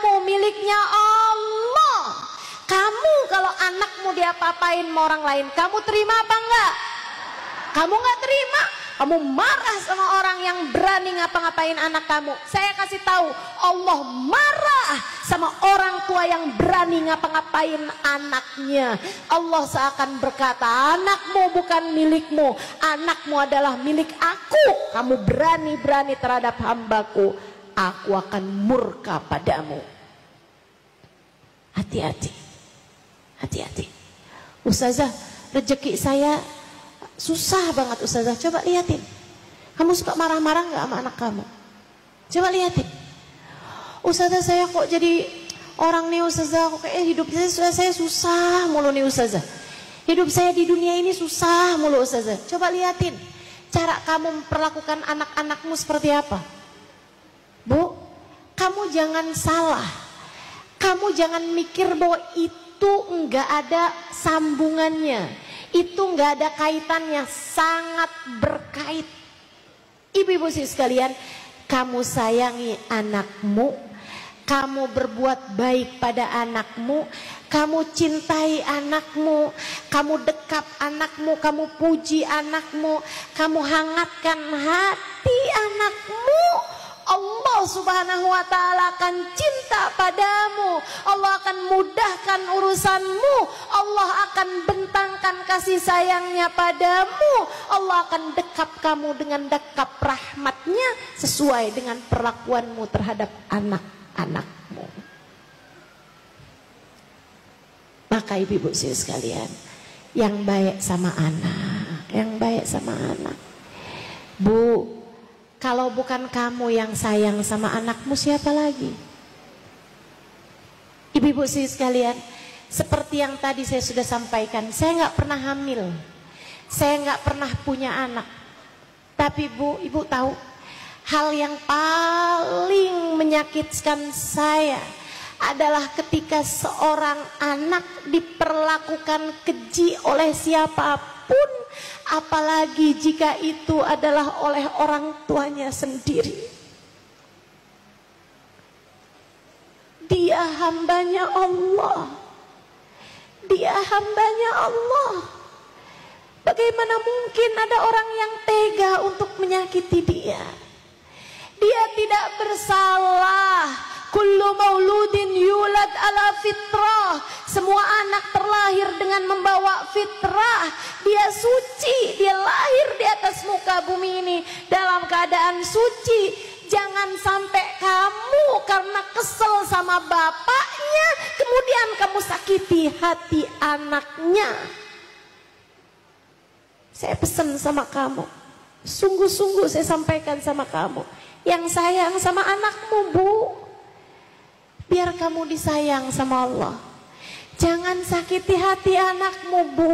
anakmu miliknya Allah. Kamu kalau anakmu diapa-apain sama orang lain, kamu terima apa enggak? Kamu enggak terima. Kamu marah sama orang yang berani ngapa-ngapain anak kamu. Saya kasih tahu, Allah marah sama orang tua yang berani ngapa-ngapain anaknya. Allah seakan berkata, anakmu bukan milikmu, anakmu adalah milik aku. Kamu berani-berani terhadap hambaku, aku akan murka padamu. Hati-hati, hati-hati. Ustazah, rezeki saya susah banget Ustazah. Coba liatin, kamu suka marah-marah gak sama anak kamu? Coba liatin. Ustazah, saya kok jadi orang nih Ustazah, kok kayak hidup saya susah mulu nih Ustazah. Hidup saya di dunia ini susah mulu Ustazah. Coba liatin cara kamu memperlakukan anak-anakmu seperti apa. Bu, kamu jangan salah. Kamu jangan mikir bahwa itu enggak ada sambungannya, itu nggak ada kaitannya, sangat berkait. Ibu-ibu sekalian, kamu sayangi anakmu, kamu berbuat baik pada anakmu, kamu cintai anakmu, kamu dekap anakmu, kamu puji anakmu, kamu hangatkan hati anakmu, Allah subhanahu wa ta'ala akan cinta padamu. Allah akan mudahkan urusanmu. Allah akan bentangkan kasih sayangnya padamu. Allah akan dekap kamu dengan dekap rahmatnya sesuai dengan perlakuanmu terhadap anak-anakmu. Maka ibu-ibu sekalian, yang baik sama anak, yang baik sama anak. Bu, kalau bukan kamu yang sayang sama anakmu, siapa lagi? Ibu-ibu sekalian, seperti yang tadi saya sudah sampaikan, saya nggak pernah hamil, saya nggak pernah punya anak. Tapi Bu, Ibu tahu, hal yang paling menyakitkan saya adalah ketika seorang anak diperlakukan keji oleh siapapun, apalagi jika itu adalah oleh orang tuanya sendiri. Dia hambanya Allah, dia hambanya Allah. Bagaimana mungkin ada orang yang tega untuk menyakiti dia? Dia tidak bersalah. Kullu mauludin yulad ala fitrah. Semua anak terlahir dengan membawa fitrah. Dia suci, dia lahir di atas muka bumi ini dalam keadaan suci. Jangan sampai kamu karena kesel sama bapaknya, kemudian kamu sakiti hati anaknya. Saya pesan sama kamu, sungguh-sungguh saya sampaikan sama kamu, yang sayang sama anakmu, Bu, biar kamu disayang sama Allah. Jangan sakiti hati anakmu, Bu.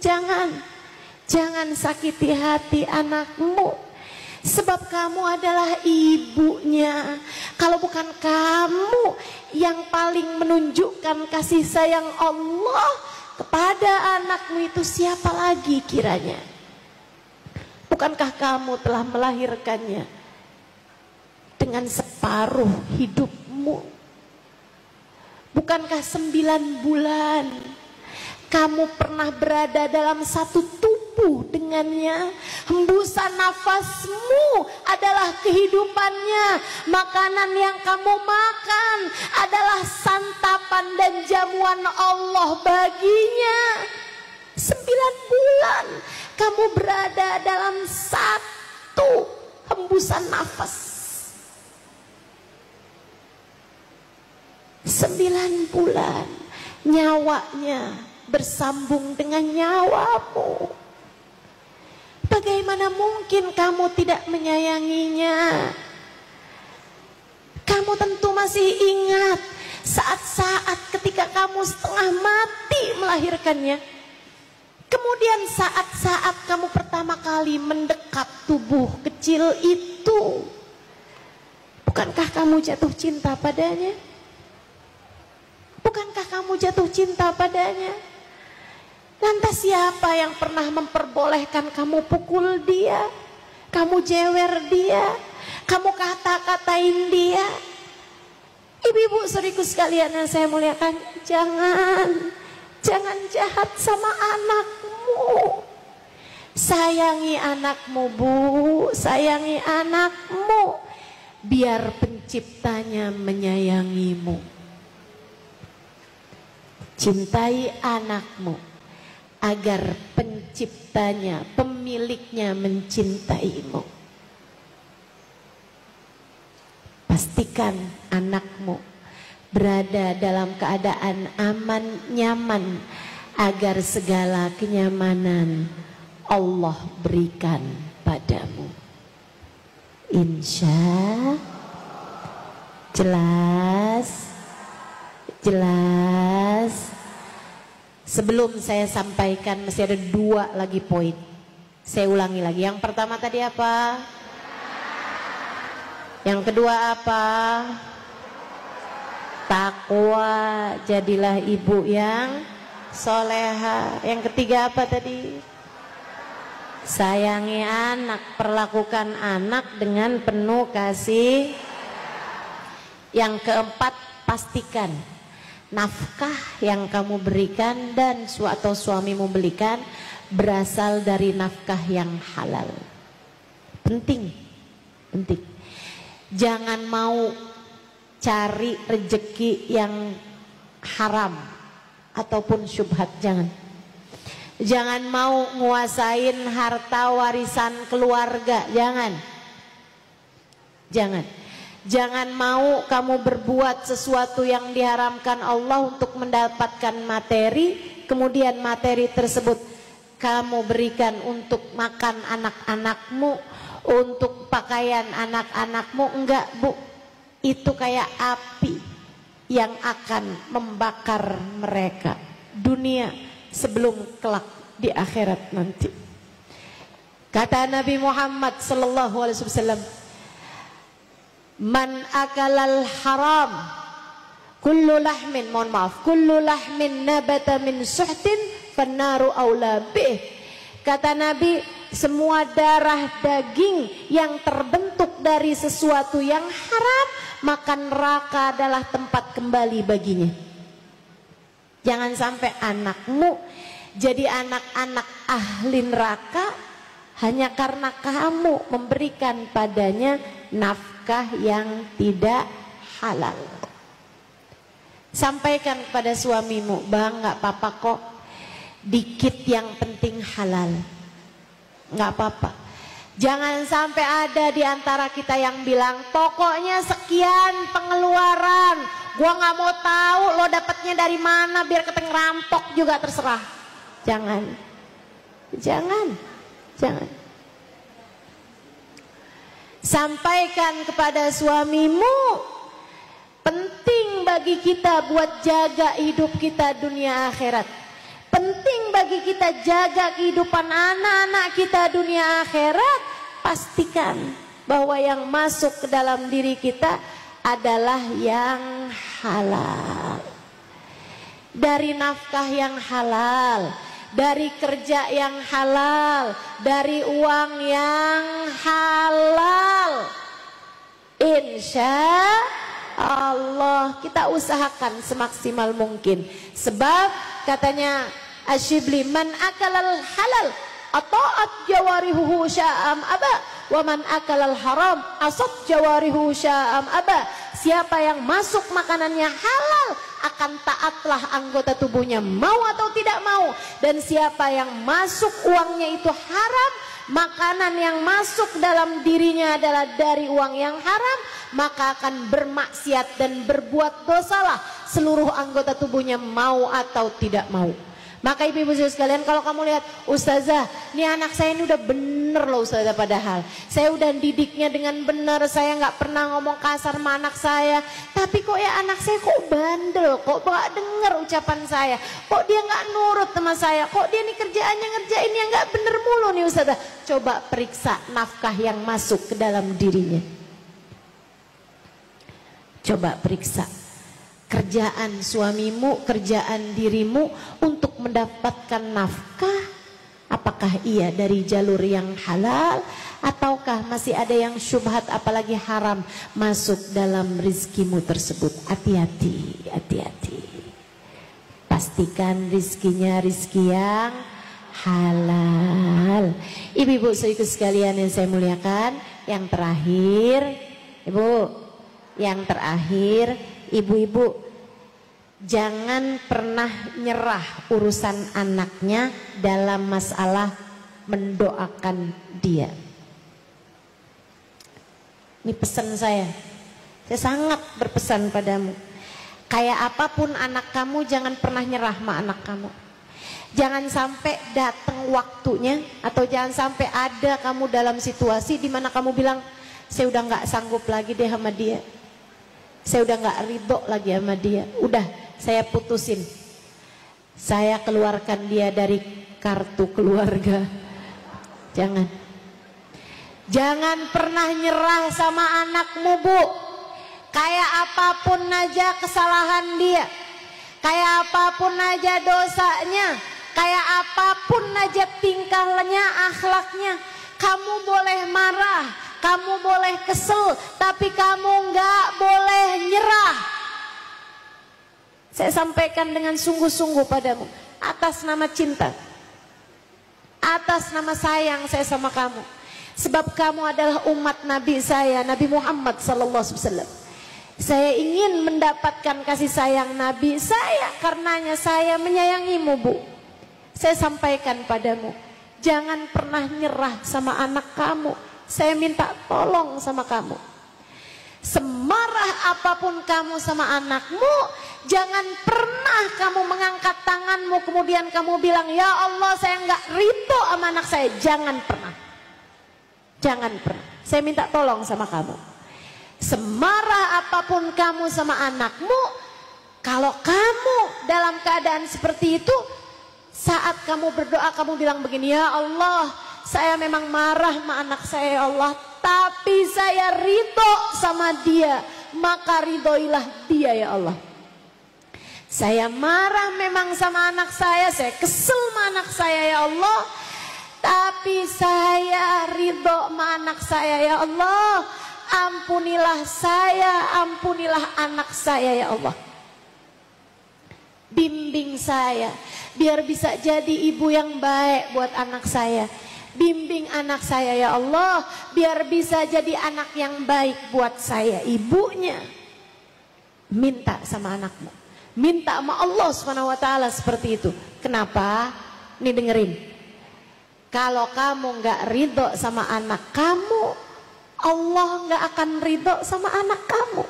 Jangan sakiti hati anakmu. Sebab kamu adalah ibunya. Kalau bukan kamu yang paling menunjukkan kasih sayang Allah kepada anakmu, itu siapa lagi kiranya? Bukankah kamu telah melahirkannya dengan separuh hidupmu? Bukankah 9 bulan kamu pernah berada dalam satu tubuh dengannya? Hembusan nafasmu adalah kehidupannya. Makanan yang kamu makan adalah santapan dan jamuan Allah baginya. 9 bulan kamu berada dalam satu hembusan nafas. 9 bulan nyawanya bersambung dengan nyawamu. Bagaimana mungkin kamu tidak menyayanginya? Kamu tentu masih ingat saat-saat ketika kamu setengah mati melahirkannya. Kemudian saat-saat kamu pertama kali mendekap tubuh kecil itu, bukankah kamu jatuh cinta padanya? Bukankah kamu jatuh cinta padanya? Lantas siapa yang pernah memperbolehkan kamu pukul dia, kamu jewer dia, kamu kata-katain dia? Ibu-ibu saudariku sekalian yang saya muliakan, jangan jahat sama anakmu. Sayangi anakmu, Bu, sayangi anakmu, biar penciptanya menyayangimu. Cintai anakmu agar penciptanya, pemiliknya mencintaimu. Pastikan anakmu berada dalam keadaan aman, nyaman, agar segala kenyamanan Allah berikan padamu. Insya jelas. Sebelum saya sampaikan masih ada 2 lagi poin. Saya ulangi lagi. Yang pertama tadi apa? Yang kedua apa? Takwa, jadilah ibu yang soleha. Yang ketiga apa tadi? Sayangi anak, perlakukan anak dengan penuh kasih. Yang keempat, pastikan nafkah yang kamu berikan dan atau suamimu berikan berasal dari nafkah yang halal. Penting. Jangan mau cari rejeki yang haram ataupun syubhat, jangan mau nguasain harta warisan keluarga, jangan mau kamu berbuat sesuatu yang diharamkan Allah untuk mendapatkan materi, kemudian materi tersebut kamu berikan untuk makan anak-anakmu, untuk pakaian anak-anakmu. Enggak, Bu, itu kayak api yang akan membakar mereka dunia sebelum kelak di akhirat nanti. Kata Nabi Muhammad sallallahu alaihi wasallam, man akalal haram kullu lahmin nabata min suhtin fannaru aula bih. Kata Nabi, semua darah daging yang terbentuk dari sesuatu yang haram, maka neraka adalah tempat kembali baginya. Jangan sampai anakmu jadi anak-anak ahli neraka hanya karena kamu memberikan padanya nafkah yang tidak halal. Sampaikan kepada suamimu, Bang, nggak apa-apa kok, dikit yang penting halal, nggak apa-apa. Jangan sampai ada di antara kita yang bilang, pokoknya sekian pengeluaran, gua nggak mau tahu lo dapatnya dari mana, biar keteng rampok juga terserah. Jangan. Sampaikan kepada suamimu, penting bagi kita buat jaga hidup kita dunia akhirat. Penting bagi kita jaga kehidupan anak-anak kita dunia akhirat. Pastikan bahwa yang masuk ke dalam diri kita adalah yang halal. Dari nafkah yang halal, dari kerja yang halal, dari uang yang halal. Insya Allah kita usahakan semaksimal mungkin. Sebab katanya Asyibli, man akalal halal ata'at jawarihuhu sya'am aba, wa man akalal haram asat jawarihuhu sya'am aba. Siapa yang masuk makanannya halal akan taatlah anggota tubuhnya, mau atau tidak mau. Dan siapa yang masuk uangnya itu haram, makanan yang masuk dalam dirinya adalah dari uang yang haram, maka akan bermaksiat dan berbuat dosalah seluruh anggota tubuhnya, mau atau tidak mau. Maka ibu-ibu sekalian, kalau kamu lihat, Ustazah, ini anak saya ini udah bener loh Ustazah, padahal saya udah didiknya dengan benar, saya nggak pernah ngomong kasar sama anak saya, tapi kok ya anak saya kok bandel, kok nggak denger ucapan saya, kok dia nggak nurut sama saya, kok dia nih kerjaannya ngerjain yang nggak bener mulu nih Ustazah. Coba periksa nafkah yang masuk ke dalam dirinya. Coba periksa kerjaan suamimu, kerjaan dirimu untuk mendapatkan nafkah. Apakah apakah ia dari jalur yang halal ataukah masih ada yang syubhat apalagi haram masuk dalam rizkimu tersebut. Hati-hati, hati-hati. Pastikan rizkinya rizki yang halal. Ibu-ibu saudaraku sekalian yang saya muliakan, yang terakhir, ibu, yang terakhir, ibu-ibu jangan pernah nyerah urusan anaknya dalam masalah mendoakan dia. Ini pesan saya sangat berpesan padamu. Kayak apapun anak kamu, jangan pernah nyerah sama anak kamu. Jangan sampai datang waktunya, atau jangan sampai ada kamu dalam situasi di mana kamu bilang, saya udah nggak sanggup lagi deh sama dia, saya udah nggak ridho lagi sama dia, udah saya putusin, saya keluarkan dia dari kartu keluarga. Jangan pernah nyerah sama anakmu, Bu. Kayak apapun aja kesalahan dia, kayak apapun aja dosanya, kayak apapun aja tingkahnya, akhlaknya, kamu boleh marah, kamu boleh kesel, tapi kamu nggak boleh nyerah. Saya sampaikan dengan sungguh-sungguh padamu, atas nama cinta, atas nama sayang saya sama kamu. Sebab kamu adalah umat Nabi saya, Nabi Muhammad SAW. Saya ingin mendapatkan kasih sayang Nabi saya, karenanya saya menyayangimu, Bu. Saya sampaikan padamu, jangan pernah nyerah sama anak kamu. Saya minta tolong sama kamu. Semarah apapun kamu sama anakmu, jangan pernah kamu mengangkat tanganmu kemudian kamu bilang, ya Allah saya nggak ridho sama anak saya. Jangan pernah. Jangan pernah. Saya minta tolong sama kamu. Semarah apapun kamu sama anakmu, kalau kamu dalam keadaan seperti itu, saat kamu berdoa kamu bilang begini, ya Allah saya memang marah sama anak saya ya Allah, tapi saya ridho sama dia, maka ridhoilah dia ya Allah. Saya marah memang sama anak saya kesel sama anak saya ya Allah, tapi saya ridho sama anak saya ya Allah. Ampunilah saya, ampunilah anak saya ya Allah. Bimbing saya biar bisa jadi ibu yang baik buat anak saya. Bimbing anak saya ya Allah biar bisa jadi anak yang baik buat saya, ibunya. Minta sama anakmu, minta sama Allah SWT seperti itu. Kenapa? Nih dengerin, kalau kamu nggak ridho sama anak kamu, Allah nggak akan ridho sama anak kamu.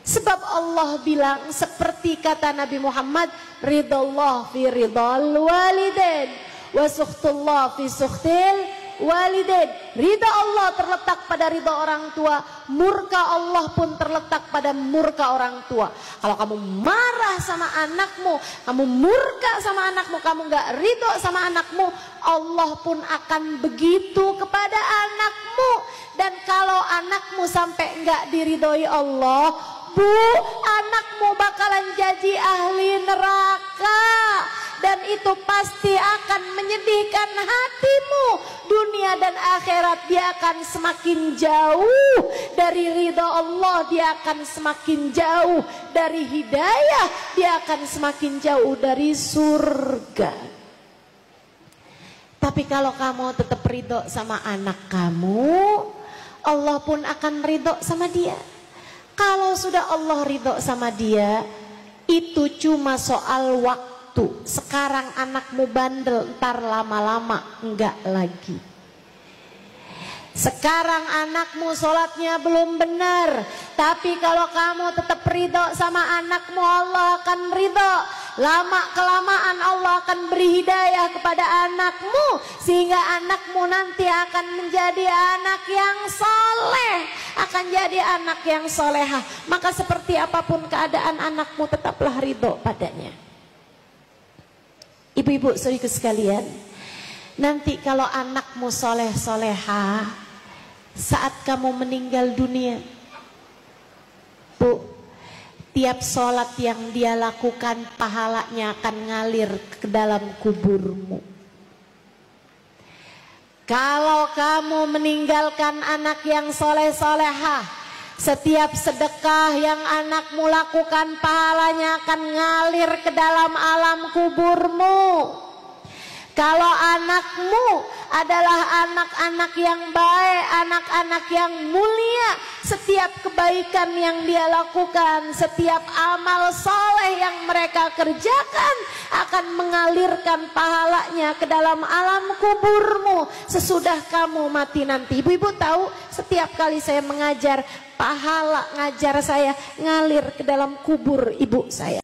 Sebab Allah bilang seperti kata Nabi Muhammad, ridallah fi ridal walidain wa sukhtullah fi sukhtil walidain. Ridha Allah terletak pada ridha orang tua, murka Allah pun terletak pada murka orang tua. Kalau kamu marah sama anakmu, kamu murka sama anakmu, kamu nggak ridho sama anakmu, Allah pun akan begitu kepada anakmu. Dan kalau anakmu sampai nggak diridhoi Allah, Bu, anakmu bakalan jadi ahli neraka. Dan itu pasti akan menyedihkan hatimu. Dunia dan akhirat dia akan semakin jauh dari ridha Allah, dia akan semakin jauh dari hidayah, dia akan semakin jauh dari surga. Tapi kalau kamu tetap ridho sama anak kamu, Allah pun akan ridho sama dia. Kalau sudah Allah ridho sama dia, itu cuma soal waktu. Sekarang anakmu bandel, ntar lama-lama enggak lagi. Sekarang anakmu sholatnya belum benar, tapi kalau kamu tetap ridho sama anakmu, Allah akan ridho. Lama kelamaan Allah akan beri hidayah kepada anakmu, sehingga anakmu nanti akan menjadi anak yang soleh, akan jadi anak yang soleha. Maka seperti apapun keadaan anakmu, tetaplah ridho padanya. Ibu-ibu saudaraku sekalian, nanti kalau anakmu soleh soleha, saat kamu meninggal dunia, Bu, tiap sholat yang dia lakukan pahalanya akan ngalir ke dalam kuburmu. Kalau kamu meninggalkan anak yang soleh-solehah, setiap sedekah yang anakmu lakukan pahalanya akan ngalir ke dalam alam kuburmu. Kalau anakmu adalah anak-anak yang baik, anak-anak yang mulia, setiap kebaikan yang dia lakukan, setiap amal soleh yang mereka kerjakan akan mengalirkan pahalanya ke dalam alam kuburmu sesudah kamu mati nanti. Ibu-ibu tahu, setiap kali saya mengajar, pahala ngajar saya ngalir ke dalam kubur ibu saya.